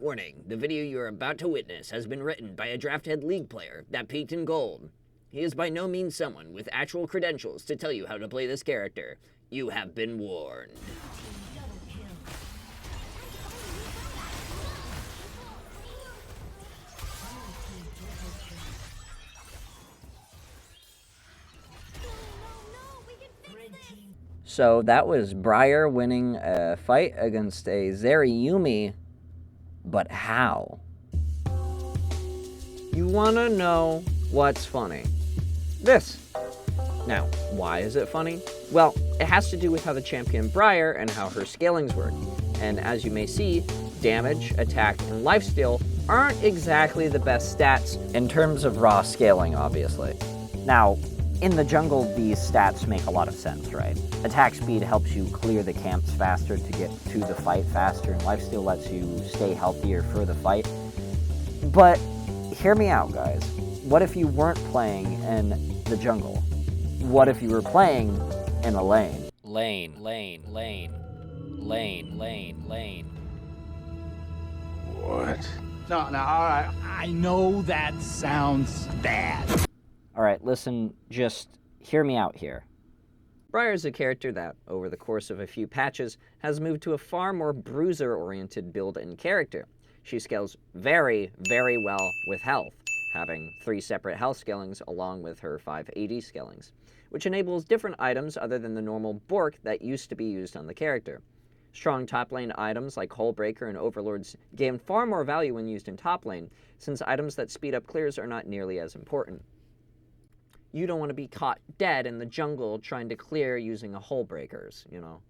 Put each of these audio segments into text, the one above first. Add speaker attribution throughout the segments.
Speaker 1: Warning, the video you are about to witness has been written by a Drafthead League player that peaked in gold. He is by no means someone with actual credentials to tell you how to play this character. You have been warned. So that was Briar winning a fight against a Yumi, but how? You wanna know what's funny? This. Now, why is it funny? Well, it has to do with how the champion Briar and how her scalings work. And as you may see, damage, attack, and lifesteal aren't exactly the best stats in terms of raw scaling, obviously. Now, in the jungle, these stats make a lot of sense, right? Attack speed helps you clear the camps faster to get to the fight faster, and lifesteal lets you stay healthier for the fight. But hear me out, guys. What if you weren't playing in the jungle? What if you were playing in a lane? Lane.
Speaker 2: What?
Speaker 3: No, all right. I know that sounds bad.
Speaker 1: Alright, listen, just hear me out here. Briar is a character that, over the course of a few patches, has moved to a far more bruiser-oriented build and character. She scales very, very well with health, having 3 separate health scalings along with her 5 AD scalings, which enables different items other than the normal Bork that used to be used on the character. Strong top lane items like Hullbreaker and Overlords gain far more value when used in top lane, since items that speed up clears are not nearly as important. You don't want to be caught dead in the jungle trying to clear using a Hullbreakers, you know.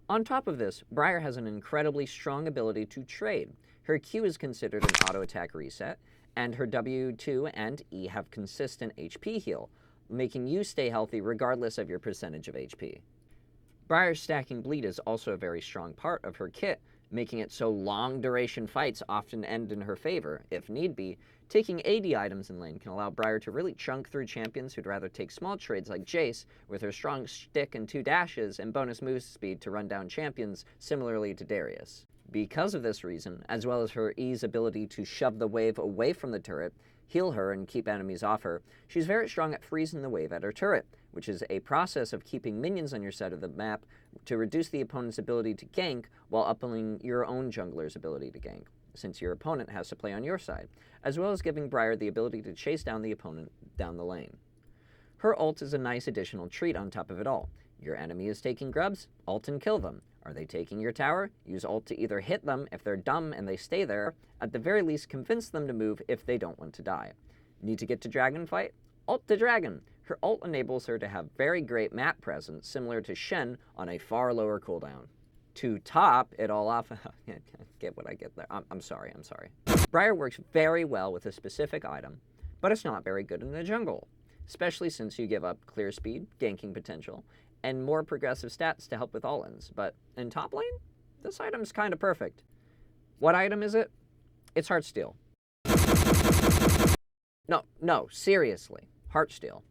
Speaker 1: On top of this, Briar has an incredibly strong ability to trade. Her Q is considered an auto-attack reset, and her W2 and E have consistent HP heal, making you stay healthy regardless of your percentage of HP. Briar's stacking bleed is also a very strong part of her kit, making it so long-duration fights often end in her favor. If need be, taking AD items in lane can allow Briar to really chunk through champions who'd rather take small trades like Jace, with her strong stick and 2 dashes and bonus move speed to run down champions, similarly to Darius. Because of this reason, as well as her E's ability to shove the wave away from the turret, heal her, and keep enemies off her, she's very strong at freezing the wave at her turret, which is a process of keeping minions on your side of the map to reduce the opponent's ability to gank while upping your own jungler's ability to gank, since your opponent has to play on your side, as well as giving Briar the ability to chase down the opponent down the lane. Her ult is a nice additional treat on top of it all. Your enemy is taking grubs, ult and kill them. Are they taking your tower? Use ult to either hit them if they're dumb and they stay there, at the very least convince them to move if they don't want to die. Need to get to dragon fight? Ult to dragon. Her ult enables her to have very great map presence, similar to Shen on a far lower cooldown. To top it all off, get what I get there. I'm sorry. Briar works very well with a specific item, but it's not very good in the jungle, especially since you give up clear speed, ganking potential, and more progressive stats to help with all-ins. But in top lane, this item's kind of perfect. What item is it? It's Heartsteel. No, seriously, Heartsteel.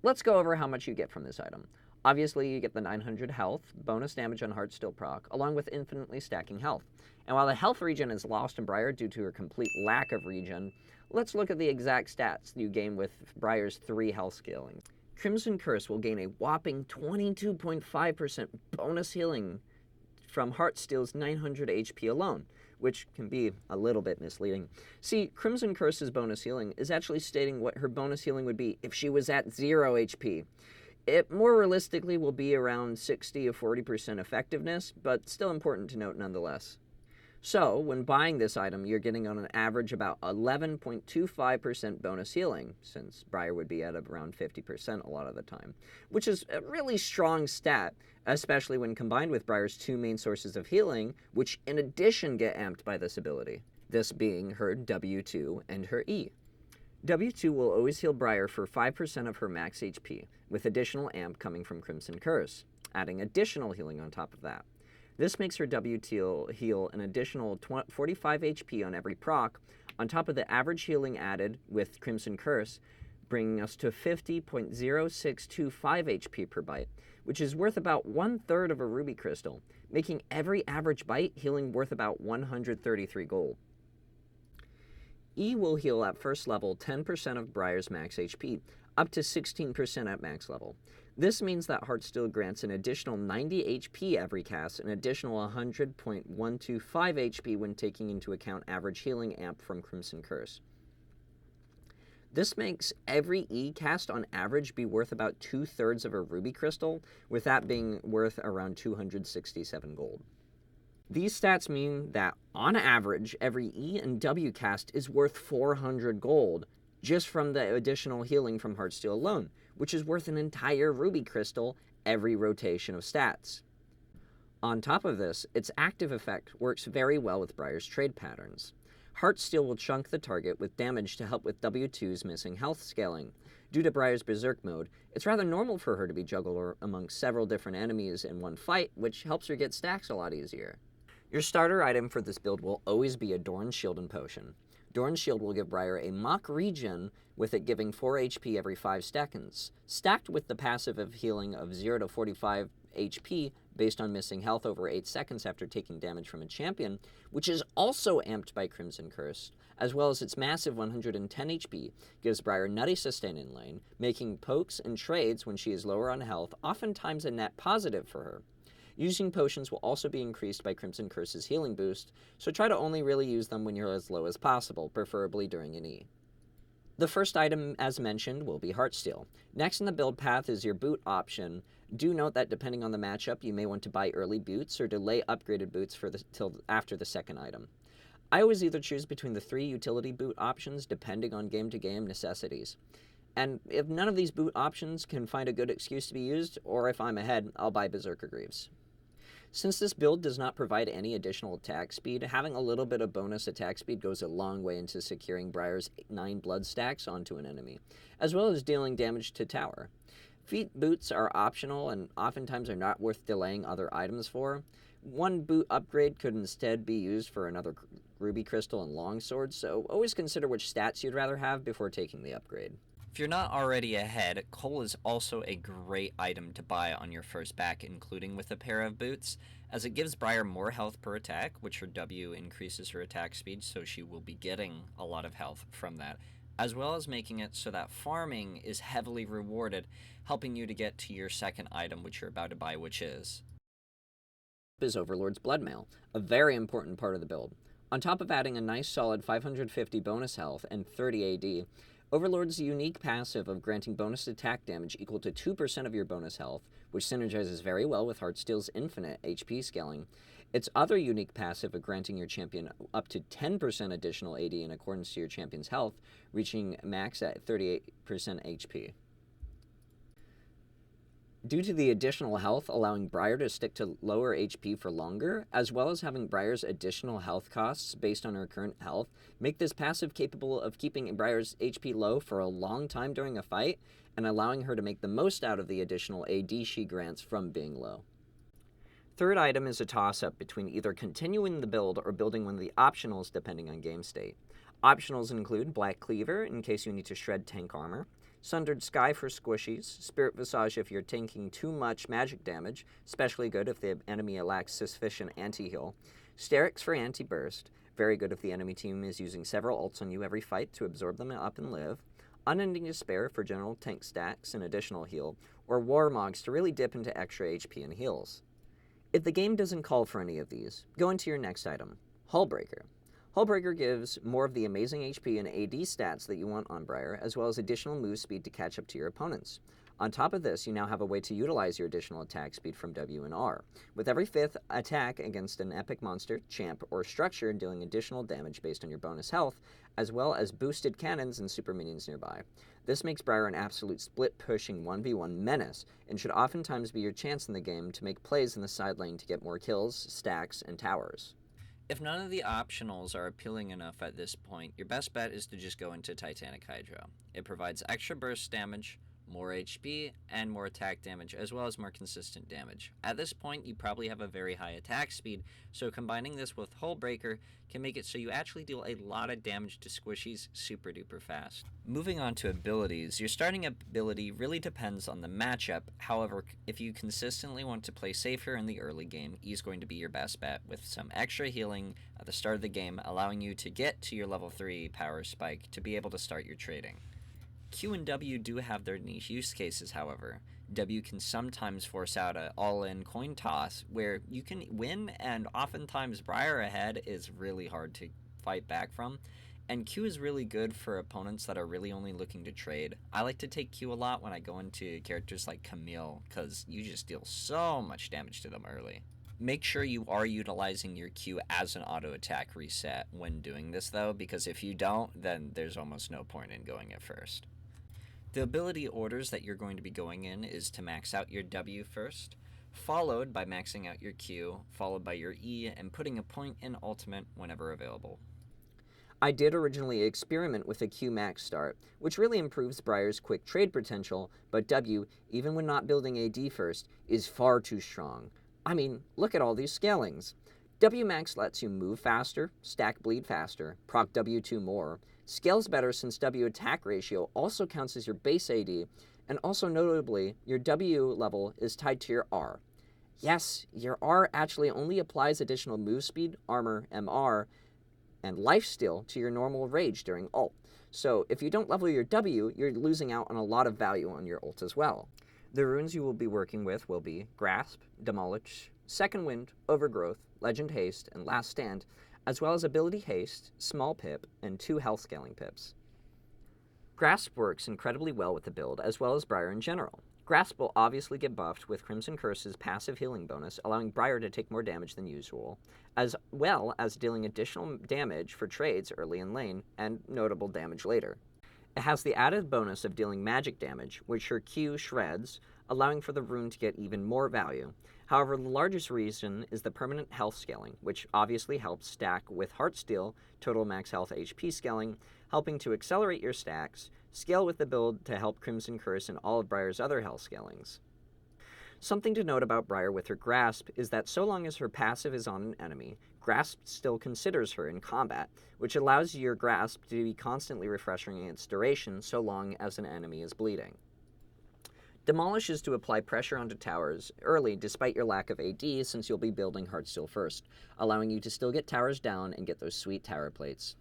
Speaker 1: Let's go over how much you get from this item. Obviously, you get the 900 health, bonus damage on Heartsteel proc, along with infinitely stacking health. And while the health regen is lost in Briar due to her complete lack of regen, let's look at the exact stats you gain with Briar's 3 health scaling. Crimson Curse will gain a whopping 22.5% bonus healing from Heartsteel's 900 HP alone, which can be a little bit misleading. See, Crimson Curse's bonus healing is actually stating what her bonus healing would be if she was at 0 HP. It more realistically will be around 60 or 40% effectiveness, but still important to note nonetheless. So, when buying this item, you're getting on an average about 11.25% bonus healing, since Briar would be at around 50% a lot of the time, which is a really strong stat, especially when combined with Briar's 2 main sources of healing, which in addition get amped by this ability, this being her W2 and her E. W2 will always heal Briar for 5% of her max HP, with additional amp coming from Crimson Curse, adding additional healing on top of that. This makes her W2 heal an additional 45 HP on every proc, on top of the average healing added with Crimson Curse, bringing us to 50.0625 HP per bite, which is worth about 1/3 of a ruby crystal, making every average bite healing worth about 133 gold. E will heal at first level 10% of Briar's max HP, up to 16% at max level. This means that Heartsteel grants an additional 90 HP every cast, an additional 100.125 HP when taking into account average healing amp from Crimson Curse. This makes every E cast on average be worth about 2/3 of a ruby crystal, with that being worth around 267 gold. These stats mean that, on average, every E and W cast is worth 400 gold, just from the additional healing from Heartsteel alone, which is worth an entire ruby crystal every rotation of stats. On top of this, its active effect works very well with Briar's trade patterns. Heartsteel will chunk the target with damage to help with W2's missing health scaling. Due to Briar's Berserk mode, it's rather normal for her to be juggled among several different enemies in one fight, which helps her get stacks a lot easier. Your starter item for this build will always be a Doran's Shield and Potion. Doran's Shield will give Briar a mock regen, with it giving 4 HP every 5 seconds, stacked with the passive of healing of 0 to 45 HP based on missing health over 8 seconds after taking damage from a champion, which is also amped by Crimson Curse, as well as its massive 110 HP, gives Briar nutty sustain in lane, making pokes and trades when she is lower on health oftentimes a net positive for her. Using potions will also be increased by Crimson Curse's healing boost, so try to only really use them when you're as low as possible, preferably during an E. The first item, as mentioned, will be Heartsteel. Next in the build path is your boot option. Do note that depending on the matchup, you may want to buy early boots or delay upgraded boots till after the second item. I always either choose between the 3 utility boot options depending on game-to-game necessities. And if none of these boot options can find a good excuse to be used, or if I'm ahead, I'll buy Berserker Greaves. Since this build does not provide any additional attack speed, having a little bit of bonus attack speed goes a long way into securing Briar's 9 blood stacks onto an enemy, as well as dealing damage to tower. Feet boots are optional and oftentimes are not worth delaying other items for. One boot upgrade could instead be used for another ruby crystal and longsword, so always consider which stats you'd rather have before taking the upgrade.
Speaker 4: If you're not already ahead, coal is also a great item to buy on your first back, including with a pair of boots, as it gives Briar more health per attack, which her W increases her attack speed, so she will be getting a lot of health from that, as well as making it so that farming is heavily rewarded, helping you to get to your second item, which you're about to buy, which is
Speaker 1: Overlord's Bloodmail, a very important part of the build. On top of adding a nice solid 550 bonus health and 30 AD, Overlord's unique passive of granting bonus attack damage equal to 2% of your bonus health, which synergizes very well with Heartsteel's infinite HP scaling. Its other unique passive of granting your champion up to 10% additional AD in accordance to your champion's health, reaching max at 38% HP. Due to the additional health allowing Briar to stick to lower HP for longer, as well as having Briar's additional health costs based on her current health, make this passive capable of keeping Briar's HP low for a long time during a fight, and allowing her to make the most out of the additional AD she grants from being low. Third item is a toss-up between either continuing the build or building one of the optionals depending on game state. Optionals include Black Cleaver in case you need to shred tank armor, Sundered Sky for squishies, Spirit Visage if you're tanking too much magic damage, especially good if the enemy lacks sufficient anti-heal, Sterix for anti-burst, very good if the enemy team is using several ults on you every fight to absorb them up and live, Unending Despair for general tank stacks and additional heal, or Warmogs to really dip into extra HP and heals. If the game doesn't call for any of these, go into your next item, Hullbreaker. Hullbreaker gives more of the amazing HP and AD stats that you want on Briar, as well as additional move speed to catch up to your opponents. On top of this, you now have a way to utilize your additional attack speed from W and R, with every 5th attack against an epic monster, champ, or structure dealing additional damage based on your bonus health, as well as boosted cannons and super minions nearby. This makes Briar an absolute split-pushing 1v1 menace, and should oftentimes be your chance in the game to make plays in the side lane to get more kills, stacks, and towers.
Speaker 4: If none of the optionals are appealing enough at this point, your best bet is to just go into Titanic Hydra. It provides extra burst damage, more HP, and more attack damage, as well as more consistent damage. At this point, you probably have a very high attack speed, so combining this with Hull Breaker can make it so you actually deal a lot of damage to squishies super duper fast. Moving on to abilities, your starting ability really depends on the matchup. However, if you consistently want to play safer in the early game, E is going to be your best bet, with some extra healing at the start of the game, allowing you to get to your level 3 power spike to be able to start your trading. Q and W do have their niche use cases, however. W can sometimes force out an all-in coin toss where you can win, and oftentimes Briar ahead is really hard to fight back from. And Q is really good for opponents that are really only looking to trade. I like to take Q a lot when I go into characters like Camille, because you just deal so much damage to them early. Make sure you are utilizing your Q as an auto attack reset when doing this though, because if you don't, then there's almost no point in going at first. The ability orders that you're going to be going in is to max out your W first, followed by maxing out your Q, followed by your E, and putting a point in ultimate whenever available.
Speaker 1: I did originally experiment with a Q max start, which really improves Briar's quick trade potential, but W, even when not building AD first, is far too strong. I mean, look at all these scalings. W max lets you move faster, stack bleed faster, proc W2 more, scales better since W attack ratio also counts as your base AD, and also notably, your W level is tied to your R. Yes, your R actually only applies additional move speed, armor, MR, and lifesteal to your normal rage during ult. So if you don't level your W, you're losing out on a lot of value on your ult as well. The runes you will be working with will be Grasp, Demolish, Second Wind, Overgrowth, Legend Haste, and Last Stand, as well as Ability Haste, Small Pip, and 2 health scaling pips. Grasp works incredibly well with the build, as well as Briar in general. Grasp will obviously get buffed with Crimson Curse's passive healing bonus, allowing Briar to take more damage than usual, as well as dealing additional damage for trades early in lane, and notable damage later. It has the added bonus of dealing magic damage, which her Q shreds, allowing for the rune to get even more value. However, the largest reason is the permanent health scaling, which obviously helps stack with Heartsteel, total max health HP scaling, helping to accelerate your stacks, scale with the build to help Crimson Curse and all of Briar's other health scalings. Something to note about Briar with her Grasp is that so long as her passive is on an enemy, Grasp still considers her in combat, which allows your Grasp to be constantly refreshing its duration so long as an enemy is bleeding. Demolish is to apply pressure onto towers early despite your lack of AD, since you'll be building Heartsteel first, allowing you to still get towers down and get those sweet tower plates.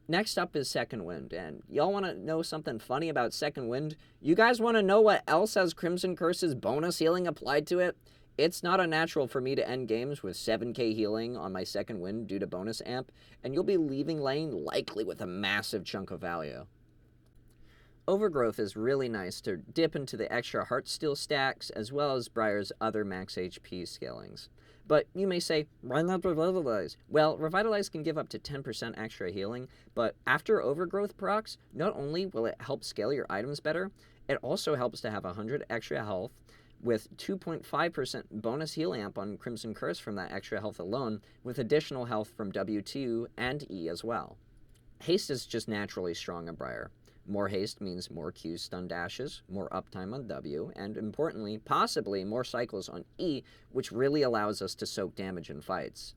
Speaker 1: Next up is Second Wind, and y'all want to know something funny about Second Wind? You guys want to know what else has Crimson Curse's bonus healing applied to it? It's not unnatural for me to end games with 7k healing on my Second Wind due to bonus amp, and you'll be leaving lane likely with a massive chunk of value. Overgrowth is really nice to dip into the extra Heartsteel stacks, as well as Briar's other max HP scalings. But you may say, why not Revitalize? Well, Revitalize can give up to 10% extra healing, but after Overgrowth procs, not only will it help scale your items better, it also helps to have 100 extra health, with 2.5% bonus heal amp on Crimson Curse from that extra health alone, with additional health from W2 and E as well. Haste is just naturally strong on Briar. More haste means more Q stun dashes, more uptime on W, and importantly, possibly more cycles on E, which really allows us to soak damage in fights.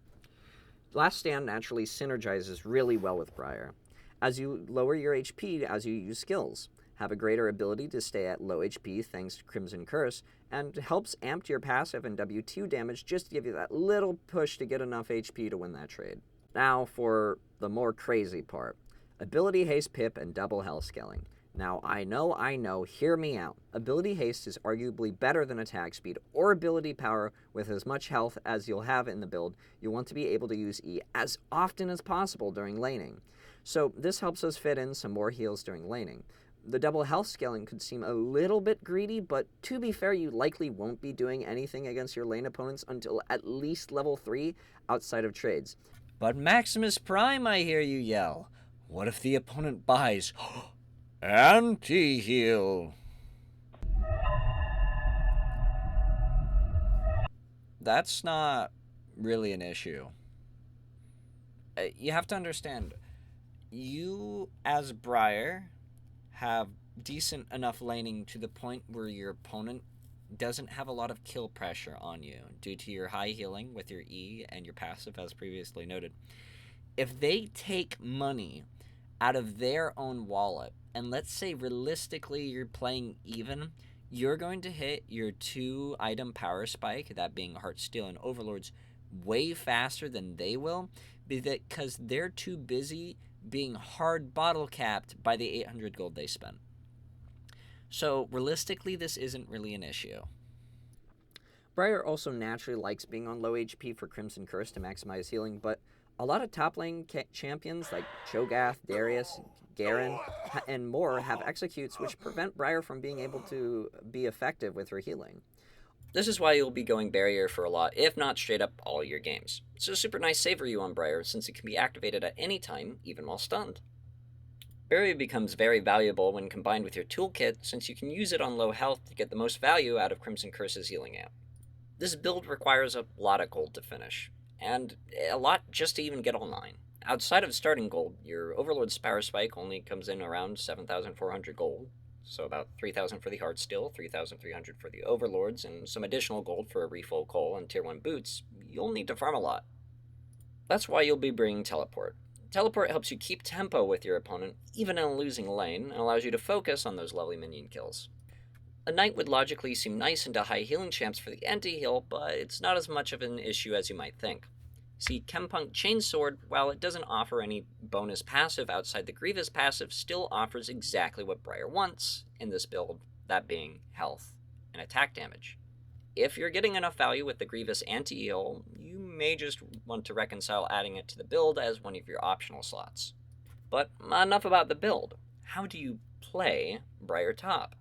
Speaker 1: Last Stand naturally synergizes really well with Briar, as you lower your HP as you use skills, have a greater ability to stay at low HP thanks to Crimson Curse, and helps amp your passive and W2 damage just to give you that little push to get enough HP to win that trade. Now for the more crazy part. Ability Haste Pip and double health scaling. Now, I know, hear me out. Ability Haste is arguably better than attack speed or ability power. With as much health as you'll have in the build, you'll want to be able to use E as often as possible during laning. So this helps us fit in some more heals during laning. The double health scaling could seem a little bit greedy, but to be fair, you likely won't be doing anything against your lane opponents until at least level 3 outside of trades.
Speaker 4: But Maximus Prime, I hear you yell. What if the opponent buys anti-heal? That's not really an issue. You have to understand, you as Briar have decent enough laning to the point where your opponent doesn't have a lot of kill pressure on you due to your high healing with your E and your passive, as previously noted. If they take money out of their own wallet, and let's say realistically you're playing even, you're going to hit your 2-item power spike, that being Heartsteel and Overlords, way faster than they will, because they're too busy being hard bottle capped by the 800 gold they spent. So realistically, this isn't really an issue.
Speaker 1: Briar also naturally likes being on low HP for Crimson Curse to maximize healing, but a lot of top lane champions like Cho'Gath, Darius, Garen, and more have executes which prevent Briar from being able to be effective with her healing.
Speaker 4: This is why you'll be going Barrier for a lot, if not straight up all your games. It's a super nice save for you on Briar, since it can be activated at any time, even while stunned. Barrier becomes very valuable when combined with your toolkit, since you can use it on low health to get the most value out of Crimson Curse's healing amp. This build requires a lot of gold to finish, and a lot just to even get all 9. Outside of starting gold, your Overlord's power spike only comes in around 7,400 gold, so about 3,000 for the Heartsteel, 3,300 for the Overlords, and some additional gold for a refill coal and tier 1 boots. You'll need to farm a lot. That's why you'll be bringing Teleport. Teleport helps you keep tempo with your opponent, even in a losing lane, and allows you to focus on those lovely minion kills. A Knight would logically seem nice into high healing champs for the anti-heal, but it's not as much of an issue as you might think. See, Chempunk Chainsword, while it doesn't offer any bonus passive outside the Grievous passive, still offers exactly what Briar wants in this build, that being health and attack damage. If you're getting enough value with the Grievous anti-heal, you may just want to reconcile adding it to the build as one of your optional slots. But enough about the build. How do you play Briar top?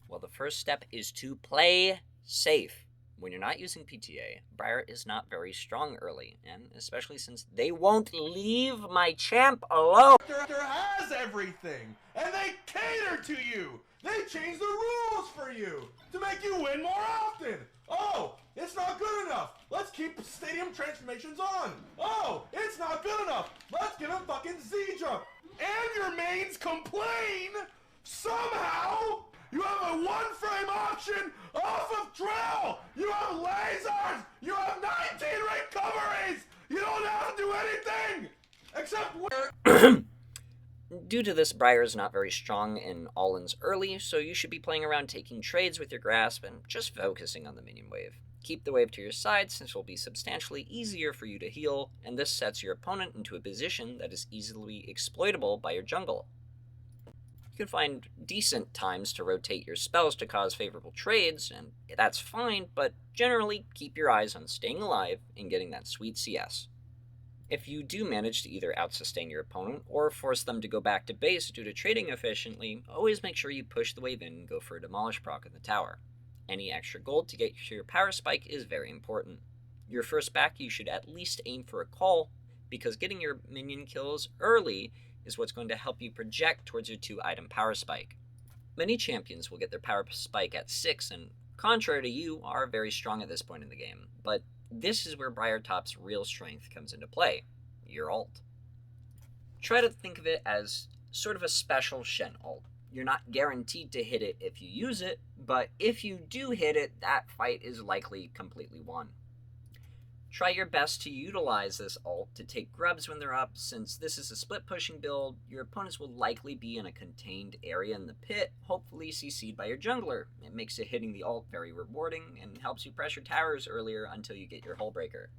Speaker 4: Well, the first step is to play safe. When you're not using PTA, Briar is not very strong early, and especially since they won't leave my champ alone.
Speaker 2: Character has everything, and they cater to you. They change the rules for you to make you win more often. Oh, it's not good enough. Let's keep stadium transformations on. Oh, it's not good enough. Let's give him fucking Z-jump. And your mains complain somehow. You have a 1-frame option off of drill! You have lasers! You have 19 recoveries! You don't have to do anything! Except where...
Speaker 4: Due to this, Briar is not very strong in all-ins early, so you should be playing around taking trades with your grasp and just focusing on the minion wave. Keep the wave to your side, since it will be substantially easier for you to heal, and this sets your opponent into a position that is easily exploitable by your jungle. You can find decent times to rotate your spells to cause favorable trades, and that's fine, but generally keep your eyes on staying alive and getting that sweet CS. If you do manage to either outsustain your opponent or force them to go back to base due to trading efficiently, always make sure you push the wave in and go for a demolish proc in the tower. Any extra gold to get to your power spike is very important. Your first back you should at least aim for a call, because getting your minion kills early is what's going to help you project towards your 2-item power spike. Many champions will get their power spike at 6, and contrary to you, are very strong at this point in the game, but this is where Briar Top's real strength comes into play, your ult. Try to think of it as sort of a special Shen ult. You're not guaranteed to hit it if you use it, but if you do hit it, that fight is likely completely won. Try your best to utilize this ult to take grubs when they're up. Since this is a split pushing build, your opponents will likely be in a contained area in the pit, hopefully CC'd by your jungler. It makes it hitting the ult very rewarding and helps you pressure towers earlier until you get your hull breaker.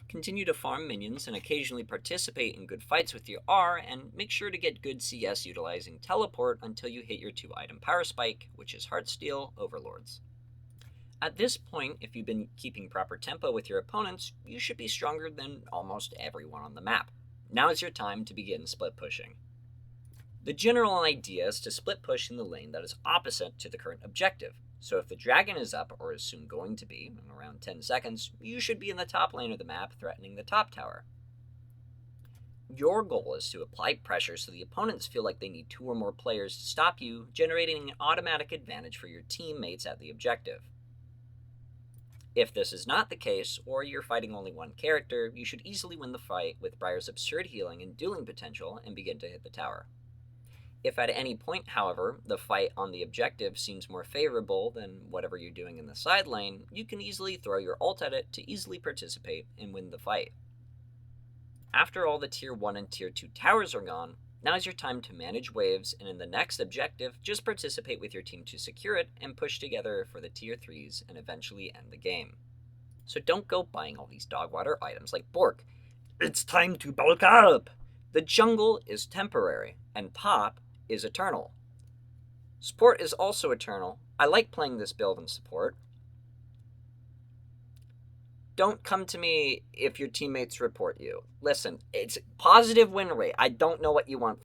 Speaker 4: Continue to farm minions and occasionally participate in good fights with your R, and make sure to get good CS utilizing teleport until you hit your 2-item power spike, which is Heartsteel Overlords. At this point, if you've been keeping proper tempo with your opponents, you should be stronger than almost everyone on the map. Now is your time to begin split pushing. The general idea is to split push in the lane that is opposite to the current objective. So if the dragon is up, or is soon going to be, in around 10 seconds, you should be in the top lane of the map threatening the top tower. Your goal is to apply pressure so the opponents feel like they need 2 or more players to stop you, generating an automatic advantage for your teammates at the objective. If this is not the case, or you're fighting only one character, you should easily win the fight with Briar's absurd healing and dueling potential and begin to hit the tower. If at any point, however, the fight on the objective seems more favorable than whatever you're doing in the side lane, you can easily throw your ult at it to easily participate and win the fight. After all the tier 1 and tier 2 towers are gone, now's your time to manage waves, and in the next objective, just participate with your team to secure it and push together for the tier 3s and eventually end the game. So don't go buying all these dog water items like Bork. It's time to bulk up! The jungle is temporary, and Pop is eternal. Support is also eternal. I like playing this build in support. Don't come to me if your teammates report you. Listen, it's positive win rate. I don't know what you want